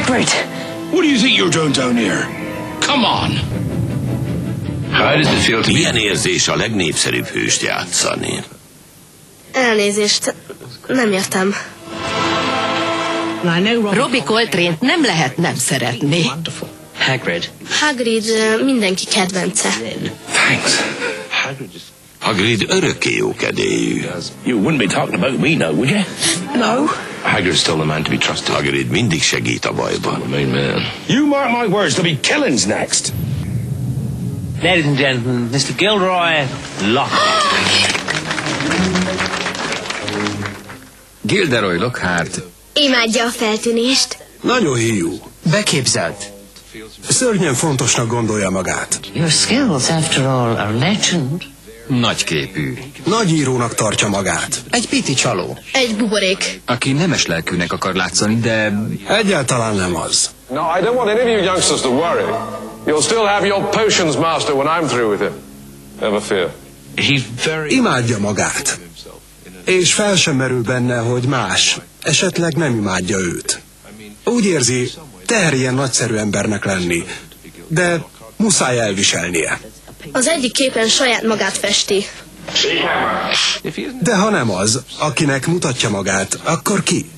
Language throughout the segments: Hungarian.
Hagrid! What do you think you're doing down here? Come on! Milyen érzés a legnépszerűbb hőst játszani? Elnézést, nem értem. Robbie Coltrane-t nem lehet nem szeretni. Hagrid mindenki kedvence. Thanks. Hagrid örökké jókedélyű. You wouldn't be talking about me now, would you? No. Hagrid's still the man to be trusted. Hagrid mindig segít a bajban. You mark my words, there'll be killings next. Ladies and gentlemen, Mr. Gilderoy Lockhart. Gilderoy Lockhart. Imádja a feltűnést. Nagyon hiú. Beképzelt. Szörnyen fontosnak gondolja magát. Your skills, after all, are legend. Nagyképű. Nagyírónak tartja magát. Egy piti csaló. Egy buborék. Aki nemes lelkűnek akar látszani, de... Egyáltalán nem az. No, I don't want any of you youngsters to worry. You'll still have your potions master when I'm through with him. Never fear. Imádja magát. És fel sem merül benne, hogy más esetleg nem imádja őt. Úgy érzi, teher ilyen nagyszerű embernek lenni, de muszáj elviselnie. Az egyik képen saját magát festi. De ha nem az, akinek mutatja magát, akkor ki?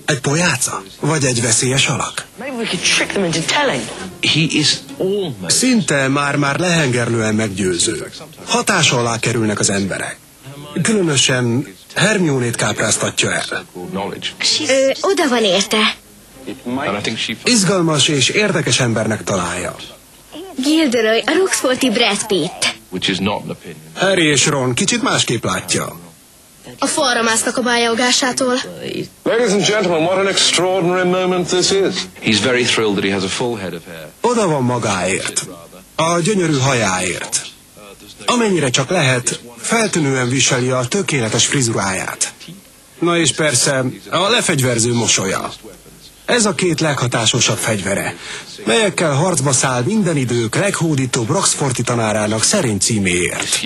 Egy pojáca? Vagy egy veszélyes alak? Szinte már lehengerlően meggyőző. Hatása alá kerülnek az emberek. Különösen Hermione-t kápráztatja el. Oda van érte. Izgalmas és érdekes embernek találja. Gilderoy, a Roxforti Brad Pitt. Harry és Ron kicsit másképp látja. A falra másznak a bályogásától. Ladies and gentlemen, what an extraordinary moment this is. He's very thrilled that he has a full head of hair. Oda van magáért. A gyönyörű hajáért. Amennyire csak lehet, feltűnően viseli a tökéletes frizuráját. Na és persze a lefegyverző mosolya. Ez a két leghatásosabb fegyvere, melyekkel harcba száll minden idők leghódítóbb Roxforti tanárának szerény címéért.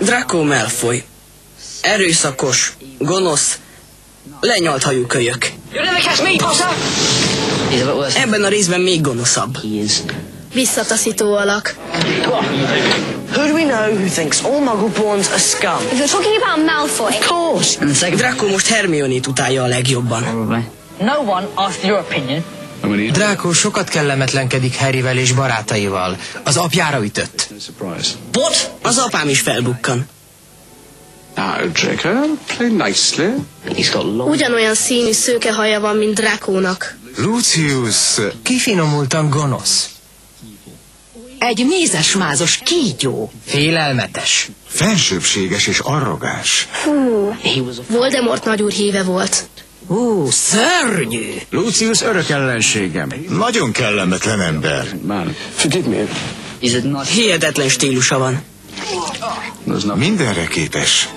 Draco Malfoy. Erőszakos, gonosz, lenyalt hajú kölyök. Ebben a részben még gonoszabb. Visszataszító alak. Who do we know who thinks all Muggleborns are scum? If you're talking about Malfoy. Of course. Draco most Hermione-t utálja a legjobban. No one asked your opinion. Draco sokat kellemetlenkedik Harryvel és barátaival. Az apjára ütött. What? Az apám is felbukkan. Ugyanolyan színű szőke haja van, mint Dracónak. Lucius kifinomultan gonosz. Egy mézes-mázos kígyó. Félelmetes. Fensőbbséges és arrogáns. Voldemort nagyúr híve volt. Szörnyű. Lucius örök ellenségem. Nagyon kellemetlen ember. Hihetetlen stílusa van. Mindenre képes.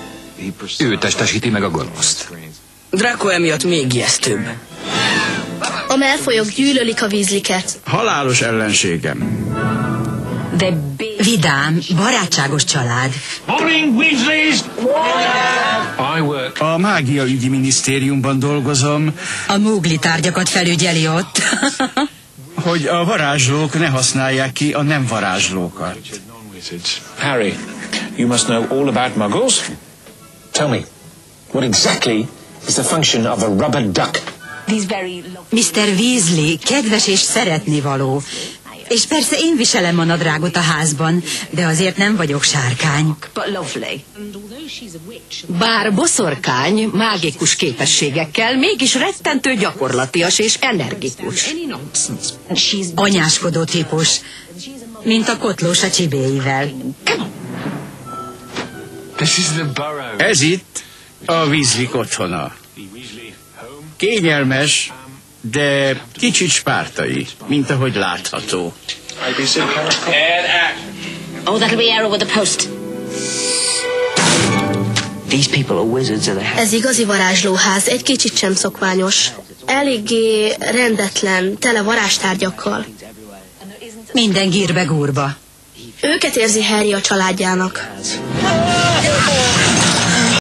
Ő testesíti meg a gonoszt. Draco emiatt még ijesztőbb. A Malfoyok gyűlölik a Weasleyket. Halálos ellenségem. Vidám, barátságos család. Morning, Weasleys! A mágiaügyi minisztériumban dolgozom. A Mowgli tárgyakat felügyeli ott. Hogy a varázslók ne használják ki a nem varázslókat. Harry, you must know all about muggles. Tell me, what exactly is the function of a rubber duck? Mr. Weasley kedves és szeretnivaló. És persze én viselem a nadrágot a házban, de azért nem vagyok sárkány. Bár boszorkány, mágikus képességekkel, mégis rettentő gyakorlatias és energikus. Anyáskodó típus, mint a kotlós a csibéivel. Ez itt a Weasleyk otthona. Kényelmes, de kicsit spártai, mint ahogy látható. Oh, that'll be arrow with the post. These people are wizards of the house. Ez igazi varázslóház, egy kicsit sem szokványos. Eléggé rendetlen, tele varázstárgyakkal. Minden gírbe gúrba. Őket érzi Harry a családjának.